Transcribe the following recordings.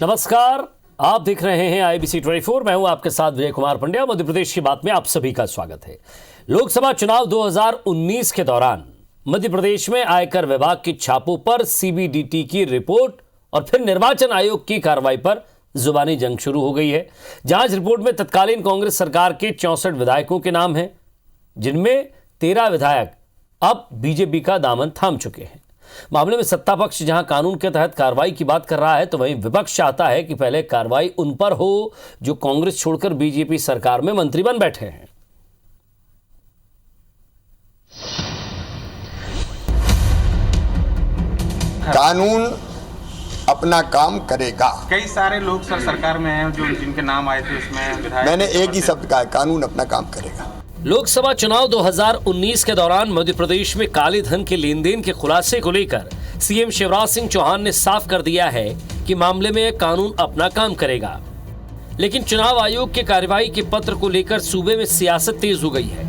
नमस्कार, आप देख रहे हैं IBC 24। मैं हूं आपके साथ विजय कुमार पंड्या। मध्य प्रदेश की बात में आप सभी का स्वागत है। लोकसभा चुनाव 2019 के दौरान मध्य प्रदेश में आयकर विभाग की छापों पर CBDT की रिपोर्ट और फिर निर्वाचन आयोग की कार्रवाई पर जुबानी जंग शुरू हो गई है। जांच रिपोर्ट में तत्कालीन कांग्रेस सरकार के 64 विधायकों के नाम हैं, जिनमें 13 विधायक अब बीजेपी का दामन थाम चुके हैं। मामले में सत्ता पक्ष जहां कानून के तहत कार्रवाई की बात कर रहा है, तो वहीं विपक्ष चाहता है कि पहले कार्रवाई उन पर हो जो कांग्रेस छोड़कर बीजेपी सरकार में मंत्री बन बैठे हैं। कानून अपना काम करेगा। कई सारे लोग सरकार में हैं जो जिनके नाम आए थे, उसमें विधायक। मैंने एक ही शब्द कहा, कानून अपना काम करेगा। लोकसभा चुनाव 2019 के दौरान मध्य प्रदेश में काले धन के लेन देन के खुलासे को लेकर सीएम शिवराज सिंह चौहान ने साफ कर दिया है कि मामले में कानून अपना काम करेगा। लेकिन चुनाव आयोग के कार्रवाई के पत्र को लेकर सूबे में सियासत तेज हो गई है।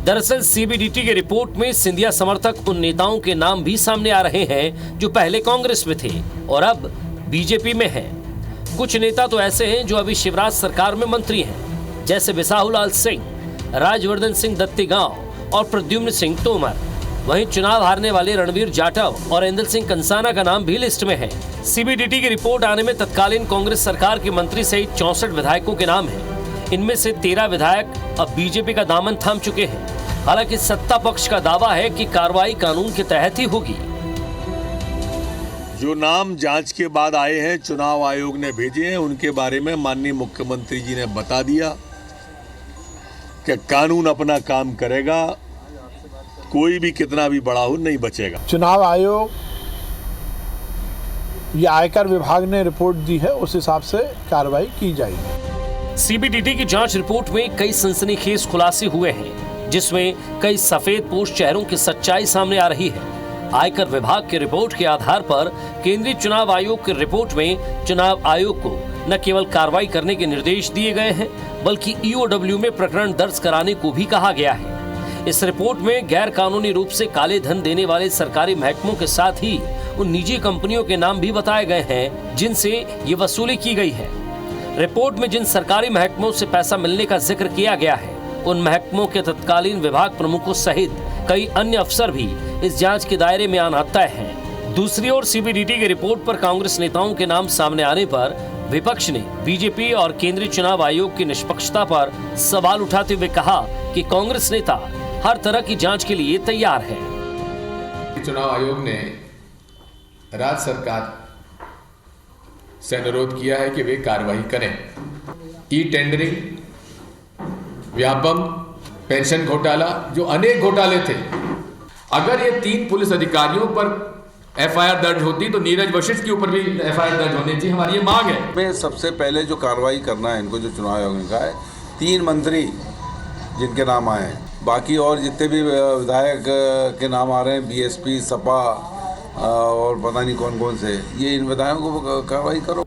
दरअसल CBDT की रिपोर्ट में सिंधिया समर्थक उन नेताओं के नाम भी सामने आ रहे हैं जो पहले कांग्रेस में थे और अब बीजेपी में हैं। कुछ नेता तो ऐसे हैं जो अभी शिवराज सरकार में मंत्री हैं, जैसे बिसाहुलाल सिंह, राजवर्धन सिंह दत्तीगांव और प्रद्युम्न सिंह तोमर। वहीं चुनाव हारने वाले रणवीर जाटव और इंदल सिंह कंसाना का नाम भी लिस्ट में है। CBDT की रिपोर्ट आने में तत्कालीन कांग्रेस सरकार के मंत्री सहित 64 विधायकों के नाम हैं। इनमें से 13 विधायक अब बीजेपी का दामन थाम चुके हैं। हालांकि सत्ता पक्ष का दावा है कि कार्रवाई कानून के तहत ही होगी। जो नाम जांच के बाद आए हैं, चुनाव आयोग ने भेजे हैं, उनके बारे में माननीय मुख्यमंत्री जी ने बता दिया कि कानून अपना काम करेगा, कोई भी कितना भी बड़ा हो नहीं बचेगा। चुनाव आयोग या आयकर विभाग ने रिपोर्ट दी है, उस हिसाब से कार्रवाई की जाएगी। CBDT की जांच रिपोर्ट में कई सनसनीखेज खुलासे हुए हैं, जिसमें कई सफेद पोश चेहरों की सच्चाई सामने आ रही है। आयकर विभाग की रिपोर्ट के आधार पर केंद्रीय चुनाव आयोग की रिपोर्ट में चुनाव आयोग को न केवल कार्रवाई करने के निर्देश दिए गए हैं, बल्कि EOW में प्रकरण दर्ज कराने को भी कहा गया है। इस रिपोर्ट में गैर कानूनी रूप से काले धन देने वाले सरकारी महकमों के साथ ही उन निजी कंपनियों के नाम भी बताए गए हैं जिनसे ये वसूली की गई है। रिपोर्ट में जिन सरकारी महकमों से पैसा मिलने का जिक्र किया गया है, उन महकमों के तत्कालीन विभाग प्रमुखों सहित कई अन्य अफसर भी इस जांच के दायरे में आना तय हैं। दूसरी ओर CBDT की रिपोर्ट पर कांग्रेस नेताओं के नाम सामने आने पर विपक्ष ने बीजेपी और केंद्रीय चुनाव आयोग की निष्पक्षता पर सवाल उठाते हुए कहा कि कांग्रेस नेता हर तरह की जांच के लिए तैयार है। चुनाव आयोग ने राज्य सरकार से अनुरोध किया है कि वे कार्रवाई करें। टेंडरिंग, व्यापम, पेंशन घोटाला, जो अनेक घोटाले थे, अगर ये 3 पुलिस अधिकारियों पर FIR दर्ज होती तो नीरज वशिष्ठ के ऊपर भी FIR दर्ज होनी चाहिए। हमारी ये मांग है। में सबसे पहले जो कार्रवाई करना है इनको, जो चुनाव आयोग ने कहा है, 3 मंत्री जिनके नाम आए हैं, बाकी और जितने भी विधायक के नाम आ रहे हैं, BSP, सपा और पता नहीं कौन कौन से, ये इन विधायकों को कार्रवाई करो।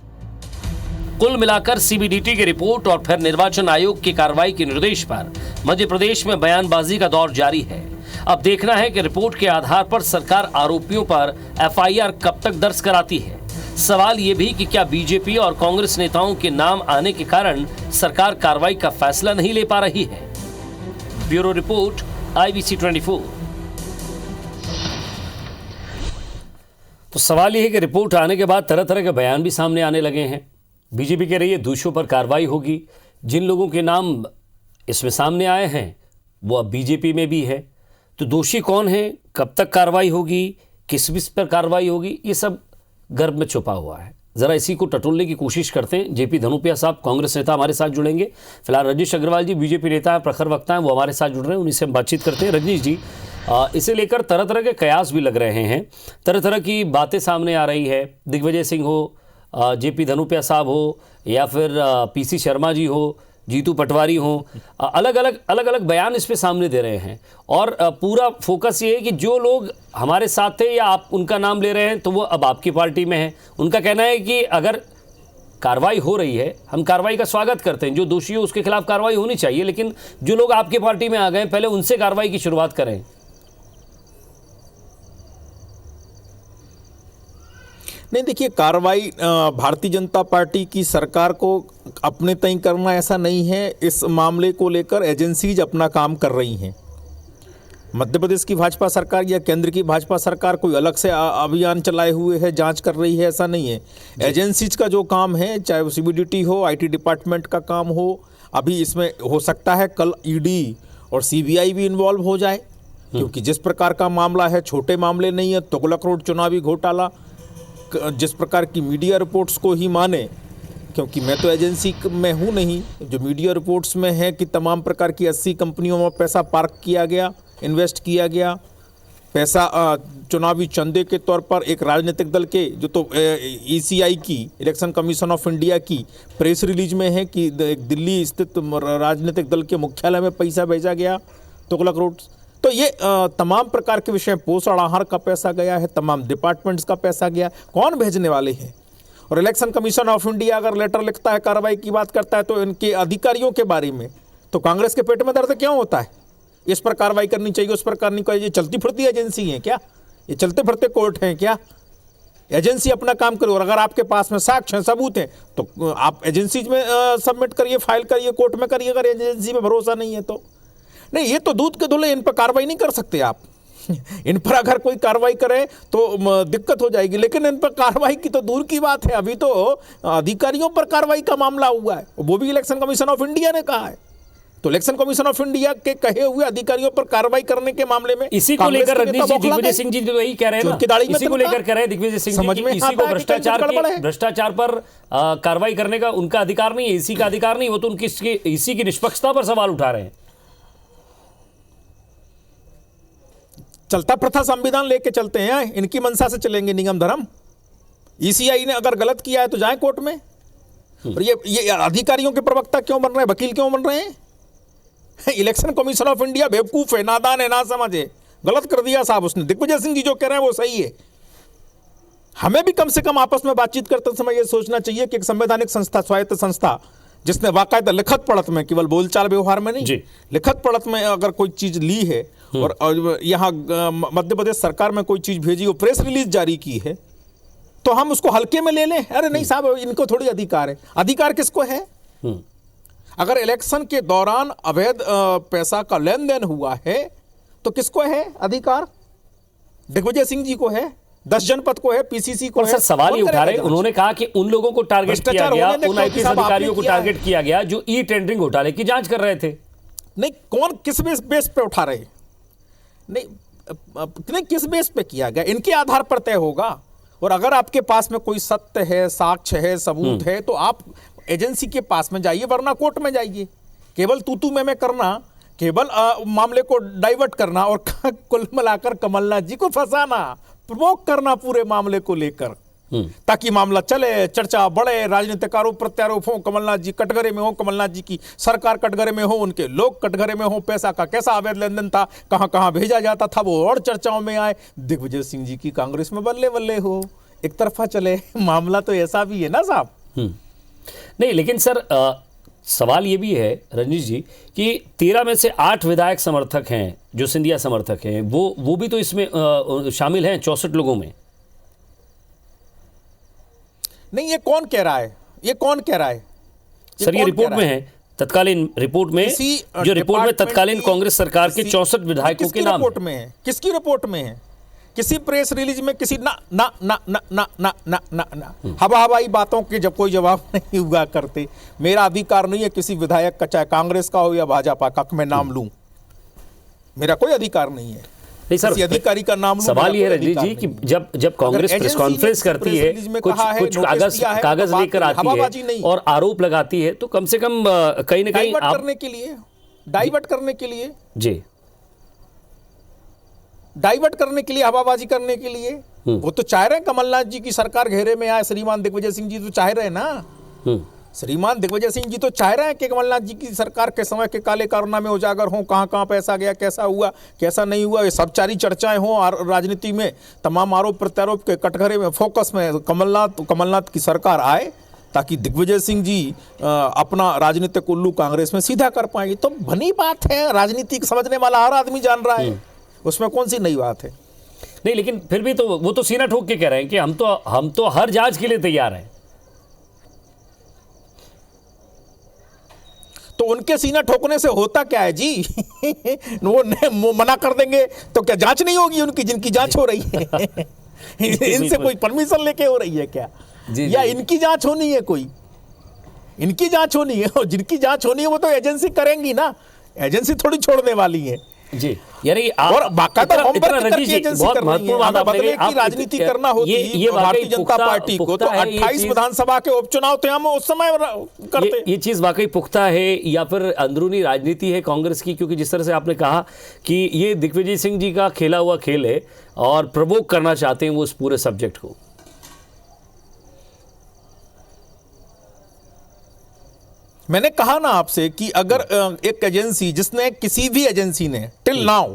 कुल मिलाकर CBDT की रिपोर्ट और फिर निर्वाचन आयोग की कार्रवाई के निर्देश पर मध्य प्रदेश में बयानबाजी का दौर जारी है। अब देखना है कि रिपोर्ट के आधार पर सरकार आरोपियों पर FIR कब तक दर्ज कराती है। सवाल ये भी कि क्या बीजेपी और कांग्रेस नेताओं के नाम आने के कारण सरकार कार्रवाई का फैसला नहीं ले पा रही है। Bureau report, IBC 24। तो सवाल यह है कि रिपोर्ट आने के बाद तरह तरह के बयान भी सामने आने लगे हैं। बीजेपी कह रही है दोषियों पर कार्रवाई होगी। जिन लोगों के नाम इसमें सामने आए हैं वो अब बीजेपी में भी है। तो दोषी कौन है, कब तक कार्रवाई होगी, किस विषय पर कार्रवाई होगी, ये सब गर्भ में छुपा हुआ है। ज़रा इसी को टटोलने की कोशिश करते हैं। JP धनुपिया साहब, कांग्रेस नेता, हमारे साथ जुड़ेंगे। फिलहाल रजनीश अग्रवाल जी, बीजेपी नेता है, प्रखर वक्ता हैं, वो हमारे साथ जुड़ रहे हैं, उन्हीं से हम बातचीत करते हैं। रजनीश जी, इसे लेकर तरह तरह के कयास भी लग रहे हैं, तरह तरह की बातें सामने आ रही है। दिग्विजय सिंह हो, JP धनुपिया साहब हो, या फिर PC शर्मा जी हो, जीतू पटवारी हो, अलग अलग बयान इस पे सामने दे रहे हैं। और पूरा फोकस ये है कि जो लोग हमारे साथ थे या आप उनका नाम ले रहे हैं तो वो अब आपकी पार्टी में है। उनका कहना है कि अगर कार्रवाई हो रही है, हम कार्रवाई का स्वागत करते हैं, जो दोषी हो उसके खिलाफ कार्रवाई होनी चाहिए, लेकिन जो लोग आपकी पार्टी में आ गए पहले उनसे कार्रवाई की शुरुआत करें। नहीं, देखिए, कार्रवाई भारतीय जनता पार्टी की सरकार को अपने तय करना ऐसा नहीं है। इस मामले को लेकर एजेंसीज अपना काम कर रही हैं। मध्य प्रदेश की भाजपा सरकार या केंद्र की भाजपा सरकार कोई अलग से अभियान चलाए हुए है, जांच कर रही है, ऐसा नहीं है। एजेंसीज का जो काम है, चाहे वो सीबीडीटी हो, आईटी डिपार्टमेंट का काम हो, अभी इसमें हो सकता है कल ईडी और सीबीआई भी इन्वॉल्व हो जाए, क्योंकि जिस प्रकार का मामला है, छोटे मामले नहीं है। तुगलक रोड चुनावी घोटाला, जिस प्रकार की मीडिया रिपोर्ट्स को ही माने, क्योंकि मैं तो एजेंसी में हूँ नहीं, जो मीडिया रिपोर्ट्स में है कि तमाम प्रकार की 80 कंपनियों में पैसा पार्क किया गया, इन्वेस्ट किया गया, पैसा चुनावी चंदे के तौर पर एक राजनीतिक दल के, जो तो ईसीआई की, इलेक्शन कमीशन ऑफ इंडिया की प्रेस रिलीज में है कि दिल्ली स्थित राजनीतिक दल के मुख्यालय में पैसा भेजा गया तुगलक रोड। तो ये तमाम प्रकार के विषय, पोषण आहार का पैसा गया है, तमाम डिपार्टमेंट्स का पैसा गया, कौन भेजने वाले हैं? और इलेक्शन कमीशन ऑफ इंडिया अगर लेटर लिखता है, कार्रवाई की बात करता है, तो इनके अधिकारियों के बारे में तो कांग्रेस के पेट में दर्द क्यों होता है? इस पर कार्रवाई करनी चाहिए, उस पर करनी चाहिए। ये चलती फिरती एजेंसी है क्या? ये चलते फिरते कोर्ट हैं क्या? एजेंसी अपना काम करे, और अगर आपके पास में साक्ष्य सबूत है तो आप एजेंसी में सबमिट करिए, फाइल करिए, कोर्ट में करिए। अगर एजेंसी में भरोसा नहीं है तो नहीं, ये तो दूध के धुले, इन पर कार्रवाई नहीं कर सकते आप। इन पर अगर कोई कार्रवाई करे तो दिक्कत हो जाएगी, लेकिन इन पर कार्रवाई की तो दूर की बात है। अभी तो अधिकारियों पर कार्रवाई का मामला हुआ है, वो भी इलेक्शन कमीशन ऑफ इंडिया ने कहा है। तो इलेक्शन कमीशन ऑफ इंडिया के कहे हुए अधिकारियों पर कार्रवाई करने के मामले में इसी को लेकर रजनीश जी, दिग्विजय सिंह जी तो यही कह रहे हैं ना, इसी को लेकर कह रहे हैं दिग्विजय सिंह जी कि इसी को भ्रष्टाचार पर कार्रवाई करने का उनका अधिकार नहीं है, इसी का अधिकार नहीं, वो तो उनकी इसी की निष्पक्षता पर सवाल उठा रहे हैं। चलता प्रथा संविधान लेके चलते हैं, इनकी मंशा से चलेंगे नियम धर्म। ईसीआई ने अगर गलत किया है तो जाए कोर्ट में। और ये अधिकारियों के प्रवक्ता क्यों बन रहे हैं, वकील क्यों बन रहे हैं? इलेक्शन कमीशन ऑफ इंडिया बेवकूफ है, नादान है, ना समझे, गलत कर दिया साहब उसने। दिग्विजय सिंह जी जो कह रहे हैं वो सही है। हमें भी कम से कम आपस में बातचीत करते समय ये सोचना चाहिए कि एक संवैधानिक संस्था, स्वायत्त संस्था, जिसने वाकायदा लिखत पढ़त में, केवल बोलचाल व्यवहार में नहीं, लिखत पढ़त में अगर कोई चीज ली है और यहाँ मध्य प्रदेश सरकार में कोई चीज भेजी, वो प्रेस रिलीज जारी की है, तो हम उसको हल्के में ले लें? अरे नहीं साहब, इनको थोड़ी अधिकार है। अधिकार किसको है? अगर इलेक्शन के दौरान अवैध पैसा का लेन देन हुआ है तो किसको है अधिकार? दिग्विजय सिंह जी को है, 10 जनपद को है, पीसीसी को है। सर सवाल ये उठा रहे, उन्होंने कहा कि उन लोगों को टारगेट किया गया, उन आईपीएस अधिकारियों को टारगेट किया गया जो ई टेंडरिंग घोटाले की जांच कर रहे थे। नहीं, कौन किस बेस पे उठा रहे? नहीं, किस बेस पे किया गया, इनके आधार पर तय होगा। और अगर आपके पास में कोई सत्य है, साक्ष्य है, सबूत है, तो आप एजेंसी के पास में जाइए, वरना कोर्ट में जाइए। केवल तू में करना, केवल मामले को डाइवर्ट करना और कुल मिलाकर कमलनाथ जी को फंसाना, प्रवोक करना पूरे मामले को लेकर, ताकि मामला चले, चर्चा बढ़े, राजनीतिक आरोप प्रत्यारोप हो, कमलनाथ जी कटघरे में हो, कमलनाथ जी की सरकार कटघरे में हो, उनके लोग कटघरे में हो, पैसा का कैसा अवैध लेन देन था, कहां कहां भेजा जाता था, वो और चर्चाओं में आए। दिग्विजय सिंह जी की कांग्रेस में बल्ले बल्ले हो, एक तरफा चले। मामला तो ऐसा भी है ना साहब। नहीं, लेकिन सर सवाल ये भी है रजनीश जी कि 13 में से 8 विधायक समर्थक हैं जो सिंधिया समर्थक हैं, वो भी तो इसमें शामिल हैं 64 लोगों में। नहीं, ये कौन कह रहा है? ये कौन कह रहा है? सर ये रिपोर्ट में है, तत्कालीन रिपोर्ट में, जो रिपोर्ट में तत्कालीन कांग्रेस सरकार के 64 विधायकों के नाम रिपोर्ट में है। किसकी रिपोर्ट में है? किसी प्रेस रिलीज में किसी ना ना ना ना ना ना ना ना ना हवाई बातों के जब कोई जवाब नहीं हुआ करते। मेरा अधिकार नहीं है किसी विधायक का, चाहे कांग्रेस का हो या भाजपा का, मैं नाम लूं, मेरा कोई अधिकार नहीं है। नहीं सर, अधिकारी का नाम सवाल ये रजनीश जी कि जब कांग्रेस प्रेस कॉन्फ्रेंस करती है, कुछ कागज लेकर आती है और आरोप लगाती है, तो कम से कम कहीं ना कहीं डाइवर्ट करने के लिए जी, डाइवर्ट करने के लिए, हवाबाजी करने के लिए, वो तो चाह रहे हैं कमलनाथ जी की सरकार घेरे में आए। श्रीमान दिग्विजय सिंह जी तो चाह रहे हैं ना, श्रीमान दिग्विजय सिंह जी तो चाह रहे हैं कि कमलनाथ जी की सरकार के समय के काले कारनामे उजागर हों, कहां कहां पैसा गया, कैसा हुआ, कैसा नहीं हुआ, ये सब सारी चर्चाएं हों राजनीति में, तमाम आरोप प्रत्यारोप के कटघरे में, फोकस में कमलनाथ की सरकार आए, ताकि दिग्विजय सिंह जी अपना राजनीतिक उल्लू कांग्रेस में सीधा कर पाएंगे। तो बनी बात है, राजनीति समझने वाला हर आदमी जान रहा है, उसमें कौन सी नई बात है? नहीं, लेकिन फिर भी तो वो तो सीना ठोक के कह रहे हैं कि हम तो हर जांच के लिए तैयार हैं। तो उनके सीना ठोकने से होता क्या है जी? वो मना कर देंगे तो क्या जांच नहीं होगी उनकी, जिनकी जांच हो रही है? इनसे कोई परमिशन लेके हो रही है क्या? या इनकी जांच होनी है कोई? इनकी जांच होनी है, और जिनकी जांच होनी है वो तो एजेंसी करेंगी ना, एजेंसी थोड़ी छोड़ने वाली है जी। यानी और बाकायदा बहुत महत्वपूर्ण बात बदले की राजनीति करना होती है भारतीय जनता पार्टी को, तो 28 विधानसभा के उपचुनाव तो हम उस समय करते। ये चीज वाकई पुख्ता है या फिर अंदरूनी राजनीति है कांग्रेस की? क्योंकि जिस तरह से आपने कहा कि ये दिग्विजय सिंह जी का खेला हुआ खेल है और प्रवोक करना चाहते हैं वो इस पूरे सब्जेक्ट को। मैंने कहा ना आपसे कि अगर एक एजेंसी, जिसने किसी भी एजेंसी ने टिल नाउ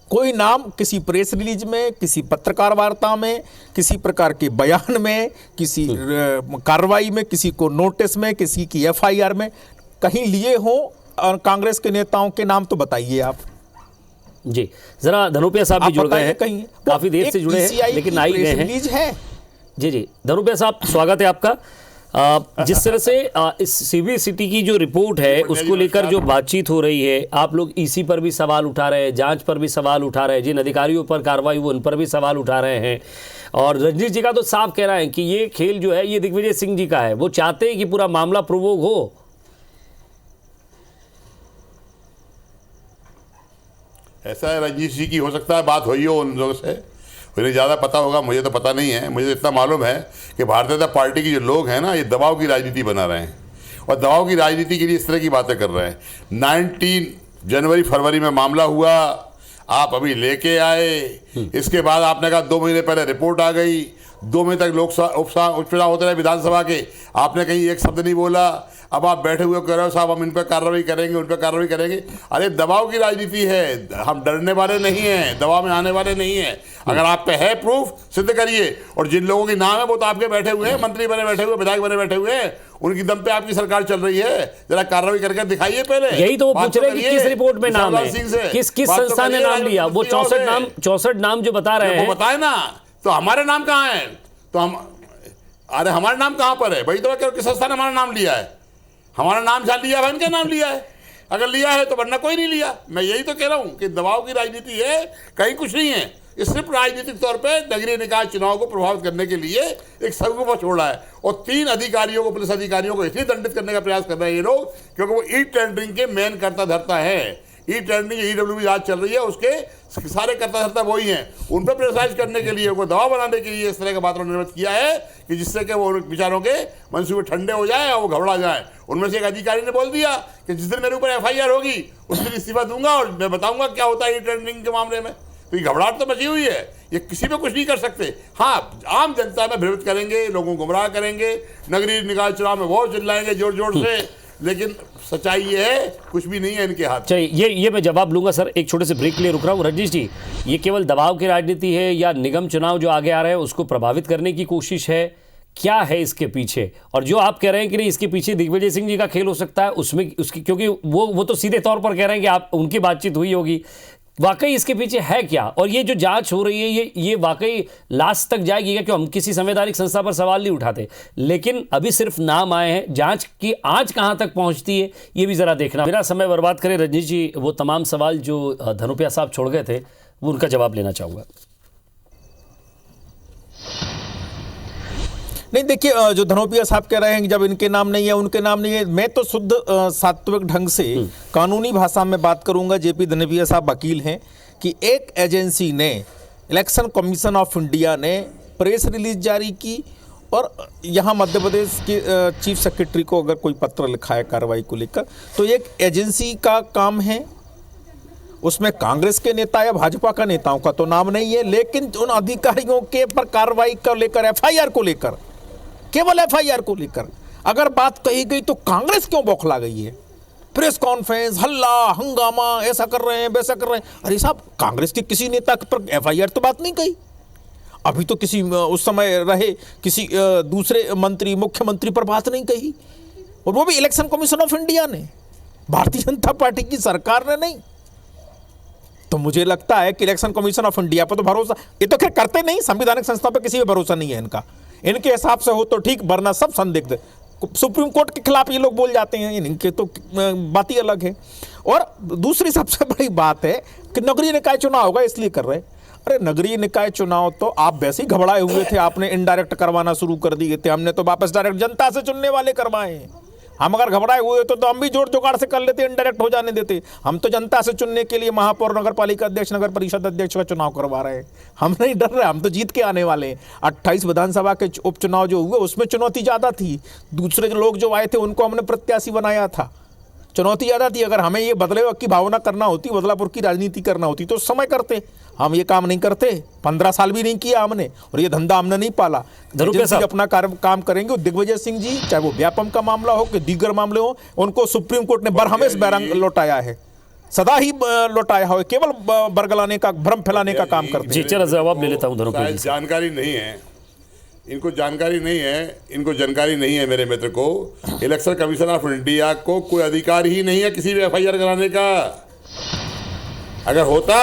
कोई नाम किसी प्रेस रिलीज में, किसी पत्रकार वार्ता में, किसी प्रकार के बयान में, किसी कार्रवाई में, किसी को नोटिस में, किसी की एफआईआर में कहीं लिए हो कांग्रेस के नेताओं के नाम, तो बताइए आप जी। जरा धनोपिया साहब भी जुड़ गए हैं, कहीं काफी देर से जुड़े हैं लेकिन आ ही गए हैं। जी धनोपिया साहब, स्वागत है आपका। जिस तरह से इस सीबीएसई की जो रिपोर्ट है उसको लेकर जो बातचीत हो रही है, आप लोग ईसी पर भी सवाल उठा रहे हैं, जांच पर भी सवाल उठा रहे हैं, जिन अधिकारियों पर कार्रवाई हुई उन पर भी सवाल उठा रहे हैं, और रजनीश जी का तो साफ कह रहा है कि ये खेल जो है ये दिग्विजय सिंह जी का है, वो चाहते हैं कि पूरा मामला प्रोवोक हो। ऐसा है रजनीश जी की, हो सकता है बात हुई हो उन लोगों से, उन्हें ज़्यादा पता होगा, मुझे तो पता नहीं है। मुझे इतना मालूम है कि भारतीय जनता पार्टी की जो लोग हैं ना, ये दबाव की राजनीति बना रहे हैं और दबाव की राजनीति के लिए इस तरह की बातें कर रहे हैं। 19 जनवरी फरवरी में मामला हुआ, आप अभी लेके आए, इसके बाद आपने कहा 2 महीने पहले रिपोर्ट आ गई, 2 महीने तक लोकसभा उपचुनाव होते रहे विधानसभा के, आपने कहीं एक शब्द नहीं बोला। अब आप बैठे हुए कह रहे हो साहब हम इन पर कार्रवाई करेंगे, उन पर कार्रवाई करेंगे। अरे दबाव की राजनीति है, हम डरने वाले नहीं हैं, दबाव में आने वाले नहीं हैं। अगर आप पे है प्रूफ, सिद्ध करिए। और जिन लोगों के नाम है वो तो आपके बैठे हुए हैं, मंत्री बने बैठे हुए, विधायक बने बैठे हुए हैं, उनकी दम पे आपकी सरकार चल रही है। जरा कार्रवाई करके दिखाइए पहले। यही तो वो पूछ रहे हैं कि किस रिपोर्ट में नाम है, किस संस्था ने नाम लिया। वो 64 नाम जो बता रहे हैं, वो बताए ना। तो हमारे नाम कहाँ है? तो हम, अरे हमारे नाम कहाँ पर है भाई? तो क्या किस संस्था ने हमारा नाम लिया है? हमारा नाम जहाँ लिया है इनका नाम लिया है, अगर लिया है तो वरना कोई नहीं लिया। मैं यही तो कह रहा हूँ कि दबाव की राजनीति है, कहीं कुछ नहीं है। ये सिर्फ राजनीतिक तौर पे नगरीय निकाय चुनाव को प्रभावित करने के लिए एक सबको छोड़ा है। और 3 अधिकारियों को, पुलिस अधिकारियों को इसलिए दंडित करने का प्रयास कर रहे हैं ये लोग क्योंकि वो ई टेंडरिंग के मेन कर्ता धर्ता है। ई टेंडरिंग ईडब्ल्यूबी जांच चल रही है, उसके सारे कर्ता धर्ता वही हैं। उन पर प्रेशराइज करने के लिए, उनको दबाव बनाने के लिए इस तरह का वातावरण निर्मित किया है कि जिससे कि वो विचारों के मंसूबे ठंडे हो जाए और वो घबरा जाए। उनमें से एक अधिकारी ने बोल दिया कि जिस दिन मेरे ऊपर एफआईआर होगी उस दिन इस्तीफा दूंगा और मैं बताऊंगा क्या होता है ई टेंडरिंग के मामले में। तो ये घबराहट तो मची हुई है, ये किसी पे कुछ नहीं कर सकते। हाँ, आम जनता में भ्रमित करेंगे, लोगों को गुमराह करेंगे, नगरीय निकाय चुनाव में बहुत चिल्लाएंगे जोर जोर से, लेकिन सच्चाई ये है कुछ भी नहीं है इनके हाथ। चाहिए ये मैं जवाब लूंगा सर, एक छोटे से ब्रेक के लिए रुक रहा हूँ। रजनीश जी, ये केवल दबाव की राजनीति है या निगम चुनाव जो आगे आ रहे हैं उसको प्रभावित करने की कोशिश है? क्या है इसके पीछे? और जो आप कह रहे हैं कि नहीं इसके पीछे दिग्विजय सिंह जी का खेल हो सकता है, उसमें उसकी, क्योंकि वो तो सीधे तौर पर कह रहे हैं कि आप उनकी बातचीत हुई होगी, वाकई इसके पीछे है क्या? और ये जो जांच हो रही है ये वाकई लास्ट तक जाएगी क्या? क्यों हम किसी संवैधानिक संस्था पर सवाल नहीं उठाते, लेकिन अभी सिर्फ नाम आए हैं, जांच की आंच कहां तक पहुंचती है ये भी जरा देखना। बिना समय बर्बाद करें रजनीश जी, वो तमाम सवाल जो धनोपिया साहब छोड़ गए थे वो उनका जवाब लेना चाहूँगा। नहीं, देखिए, जो धनोपिया साहब कह रहे हैं कि जब इनके नाम नहीं है, उनके नाम नहीं है, मैं तो शुद्ध सात्विक ढंग से कानूनी भाषा में बात करूंगा। जेपी धनोपिया साहब वकील हैं कि एक एजेंसी ने, इलेक्शन कमीशन ऑफ इंडिया ने प्रेस रिलीज जारी की और यहाँ मध्य प्रदेश के चीफ सेक्रेटरी को अगर कोई पत्र लिखा है कार्रवाई को लेकर, तो एक एजेंसी का काम है। उसमें कांग्रेस के नेता या भाजपा का नेताओं का तो नाम नहीं है, लेकिन उन अधिकारियों के पर कार्रवाई को लेकर, एफआईआर को लेकर, केवल एफआईआर को लेकर अगर बात कही गई तो कांग्रेस क्यों बौखला गई है? प्रेस कॉन्फ्रेंस, हल्ला, हंगामा, ऐसा कर रहे हैं, वैसा कर रहे हैं। अरे साहब, कांग्रेस के किसी नेता पर एफआईआर तो बात नहीं कही। अभी तो किसी उस समय रहे किसी दूसरे मंत्री, मुख्यमंत्री पर बात नहीं कही, और वो भी इलेक्शन कमीशन ऑफ इंडिया ने, भारतीय जनता पार्टी की सरकार ने नहीं। तो मुझे लगता है कि इलेक्शन कमीशन ऑफ इंडिया पर तो भरोसा, ये तो खैर करते नहीं, संवैधानिक संस्था पर किसी पर भरोसा नहीं है इनका, इनके हिसाब से हो तो ठीक, वरना सब संदिग्ध। सुप्रीम कोर्ट के खिलाफ ये लोग बोल जाते हैं, इनके तो बात ही अलग है। और दूसरी सबसे बड़ी बात है कि नगरीय निकाय चुनाव होगा इसलिए कर रहे हैं। अरे नगरीय निकाय चुनाव तो आप वैसे ही घबराए हुए थे, आपने इनडायरेक्ट करवाना शुरू कर दिए थे, हमने तो वापस डायरेक्ट जनता से चुनने वाले करवाए हैं। हम अगर घबराए हुए तो हम भी जोड़ जुगाड़ से कर लेते, इनडायरेक्ट हो जाने देते। हम तो जनता से चुनने के लिए महापौर, नगर पालिका अध्यक्ष, नगर परिषद अध्यक्ष का चुनाव करवा रहे हैं। हम नहीं डर रहे, हम तो जीत के आने वाले हैं। 28 विधानसभा के उपचुनाव जो हुए उसमें चुनौती ज़्यादा थी, दूसरे लोग जो आए थे उनको हमने प्रत्याशी बनाया था, चुनौती ज़्यादा थी। अगर हमें ये बदलाव की भावना करना होती, बदलापुर की राजनीति करना होती तो उस समय करते, हम ये काम नहीं करते, 15 साल भी नहीं किया हमने, और ये धंधा हमने नहीं पाला। जरूर अपना काम करेंगे। दिग्विजय सिंह जी, चाहे वो व्यापम का मामला हो कि दीगर मामले हो, उनको सुप्रीम कोर्ट ने बरहमेश बैरंग लौटाया है, सदा ही लौटाया हो, केवल बरगलाने का, भ्रम फैलाने का काम करते हैं। चलो जवाब ले लेता हूँ दोनों को। जानकारी नहीं है इनको, जानकारी नहीं है इनको, जानकारी नहीं है मेरे मित्र को। इलेक्शन कमीशन ऑफ इंडिया को कोई अधिकार ही नहीं है किसी भी FIR कराने का। अगर होता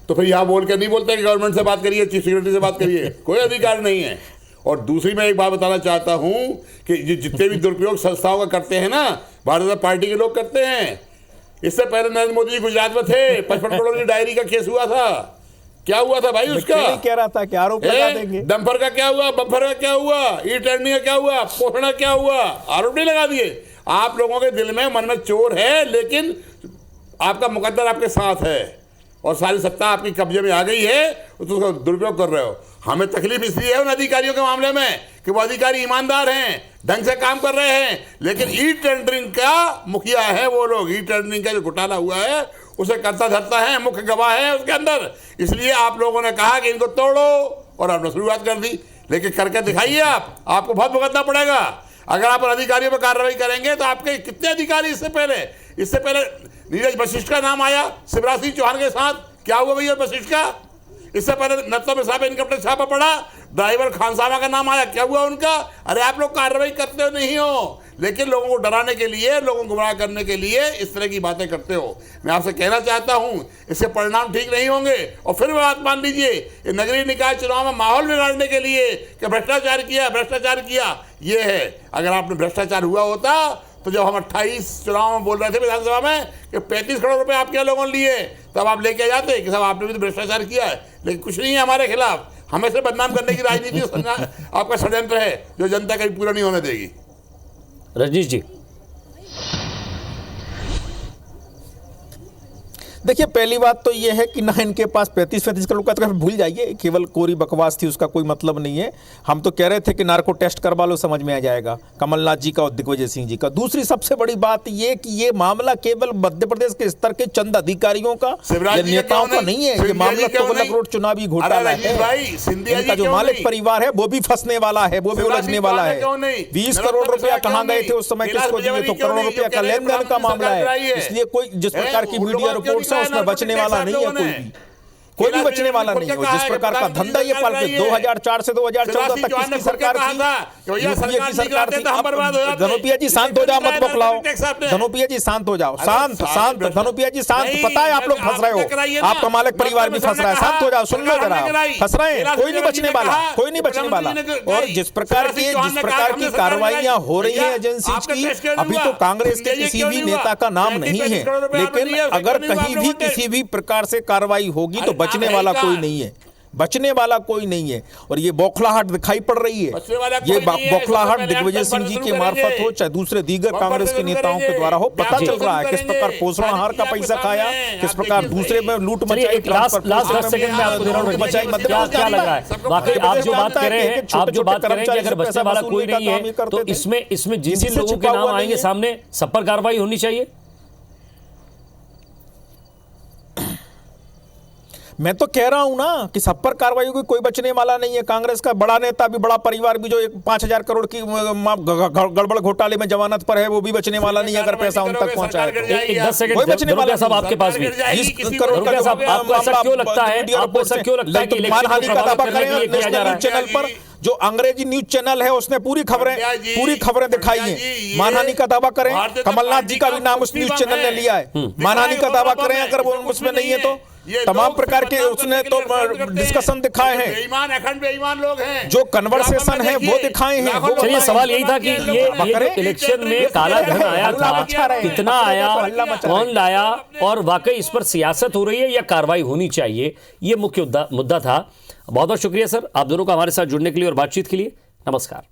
तो फिर यहाँ बोल कर नहीं बोलते कि गवर्नमेंट से बात करिए, चीफ सेक्रेटरी से बात करिए, कोई अधिकार नहीं है। और दूसरी मैं एक बात बताना चाहता हूँ कि जितने भी दुरुपयोग संस्थाओं का करते हैं ना, भारतीय जनता पार्टी के लोग करते हैं। इससे पहले नरेंद्र मोदी जी गुजरात में थे, 55 करोड़ की डायरी का केस हुआ था। क्या हुआ था भाई उसका? नहीं कह रहा था कि आरोप लगा देंगे। डंपर का क्या हुआ, बम्पर का क्या हुआ, ई टर्निंग का क्या हुआ, पोषण का क्या हुआ, आरोप नहीं लगा दिए। आप लोगों के दिल में, मन में चोर है, लेकिन आपका मुकद्दर आपके साथ है और सारी सत्ता आपकी कब्जे में आ गई है, तो उसका दुरुपयोग कर रहे हो। हमें तकलीफ इसलिए है उन अधिकारियों के मामले में कि वो अधिकारी ईमानदार हैं, ढंग से काम कर रहे हैं, लेकिन ई टेंडरिंग का मुखिया है वो लोग। ई टेंडरिंग का जो घोटाला हुआ है उसे करता धरता है, मुख्य गवाह है उसके अंदर। इसलिए आप लोगों ने कहा कि इनको तोड़ो और आपने शुरुआत कर दी, लेकिन करके दिखाइए आपको बहुत भुगतना पड़ेगा। अगर आप अधिकारियों पर कार्रवाई करेंगे तो आपके कितने अधिकारी इससे पहले नीरज वशिष्ठ का नाम आया शिवराज सिंह चौहान के साथ, क्या हुआ भैया वशिष्ठ का? इससे पहले नत्थो में साहब इनकम टैक्स छापा पड़ा, ड्राइवर खानसामा का नाम आया, क्या हुआ उनका? अरे आप लोग कार्रवाई करते हो नहीं हो, लेकिन लोगों को डराने के लिए, लोगों को गुमराह करने के लिए इस तरह की बातें करते हो। मैं आपसे कहना चाहता हूं इससे परिणाम ठीक नहीं होंगे। और फिर बात मान लीजिए, नगरीय निकाय चुनाव में माहौल बिगाड़ने के लिए कि भ्रष्टाचार किया, ये है। अगर आपने भ्रष्टाचार हुआ होता तो जब हम 28 चुनाव में बोल रहे थे विधानसभा में कि 35 करोड़ रुपए आपके लोगों ने लिए, तब आप लेके जाते कि साहब आपने भी तो भ्रष्टाचार किया है। लेकिन कुछ नहीं है हमारे खिलाफ, हमें से बदनाम करने की राजनीति आपका षड्यंत्र है जो जनता कभी पूरा नहीं होने देगी। रजनीश जी, देखिए पहली बात तो ये है कि ना इनके पास 35 करोड़ का, तो भूल जाइए, केवल कोरी बकवास थी, उसका कोई मतलब नहीं है। हम तो कह रहे थे कि नार्को टेस्ट करवा लो, समझ में आ जाएगा, कमलनाथ जी का और दिग्विजय सिंह जी का। दूसरी सबसे बड़ी बात ये कि ये मामला केवल मध्य प्रदेश के स्तर के चंद अधिकारियों का, नेताओं का नहीं है। ये मामला तुगलक रोड चुनावी घोटाला है। इनका जो मालिक परिवार है वो भी फंसने वाला है, वो भी उलझने वाला है। 20 करोड़ रुपया कहाँ गए थे उस समय, किसको दिए? तो करोड़ों रुपया का लेन देन का मामला है। इसलिए कोई जिस प्रकार की मीडिया रिपोर्ट उसमें बचने वाला नहीं है, कोई भी बचने वाला नहीं है। जिस प्रकार का धंधा ये पाल के 2004 से 2014 तक किसकी सरकार थी? यूपीए की सरकार थी। धनोपिया जी शांत हो जाओ, मत बकलाओ। धनोपिया जी शांत हो जाओ, शांत। धनोपिया जी शांत। पता है आप लोग फंस रहे हो, आपका मालिक परिवार भी फंस रहा है। शांत हो जाओ, सुन लो जरा, फंस रहे हैं। कोई नहीं बचने वाला, कोई नहीं बचने वाला। और जिस प्रकार की कार्रवाइयां हो रही है एजेंसीज की, अभी तो कांग्रेस के किसी भी नेता का नाम नहीं है, लेकिन अगर कहीं भी किसी भी प्रकार से कार्रवाई होगी तो बचने वाला कोई नहीं है, बचने वाला कोई नहीं है। और ये बौखलाहट दिखाई पड़ रही है, ये बौखलाहट दिग्विजय सिंह जी के मार्फत हो, चाहे दूसरे दीगर कांग्रेस के नेताओं के द्वारा हो, पता चल रहा है किस प्रकार पोषण आहार का पैसा खाया, किस प्रकार दूसरे में लूट मचाई। लास्ट 10 सेकंड में आपको क्या लग रहा है? बाकी आप जो बात कर रहे हैं कि अगर बचने वाला कोई नहीं है तो इसमें जिन जिन लोगों के नाम आएंगे सामने, सब पर कार्रवाई होनी चाहिए। मैं तो कह रहा हूं ना कि सब पर कार्रवाई होगी, कोई बचने वाला नहीं है। कांग्रेस का बड़ा नेता भी, बड़ा परिवार भी, जो 5,000 करोड़ की गड़बड़ घोटाले में जमानत पर है, वो भी बचने वाला नहीं है अगर पैसा उन तक पहुंचा है। 10 सेकंड कोई बचने वाला साहब आपके पास भी 20 करोड़ का। आपको ऐसा क्यों लगता है कि मानहानि का दावा करें न्यूज चैनल पर? जो अंग्रेजी न्यूज चैनल है उसने पूरी खबरें दिखाई हैं। मानहानि का दावा करें, कमलनाथ जी का भी नाम उस न्यूज चैनल ने लिया है। मानहानि का दावा करें अगर वो उसमें नहीं है तो ये तमाम लोग प्रकार के बदनाम उसने करने तो के लिए षड्यंत्र करते हैं। डिस्कशन दिखाए हैं, बेईमान अखंड बेईमान लोग हैं, जो कन्वर्सेशन है वो दिखाए हैं। वो चलिए, सवाल यही था कि ये जो इलेक्शन में काला धन आया था, कितना आया, कौन लाया, और वाकई इस पर सियासत हो रही है या कार्रवाई होनी चाहिए, ये मुख्य मुद्दा था। बहुत बहुत शुक्रिया सर, आप दोनों का हमारे साथ जुड़ने के लिए और बातचीत के लिए। नमस्कार।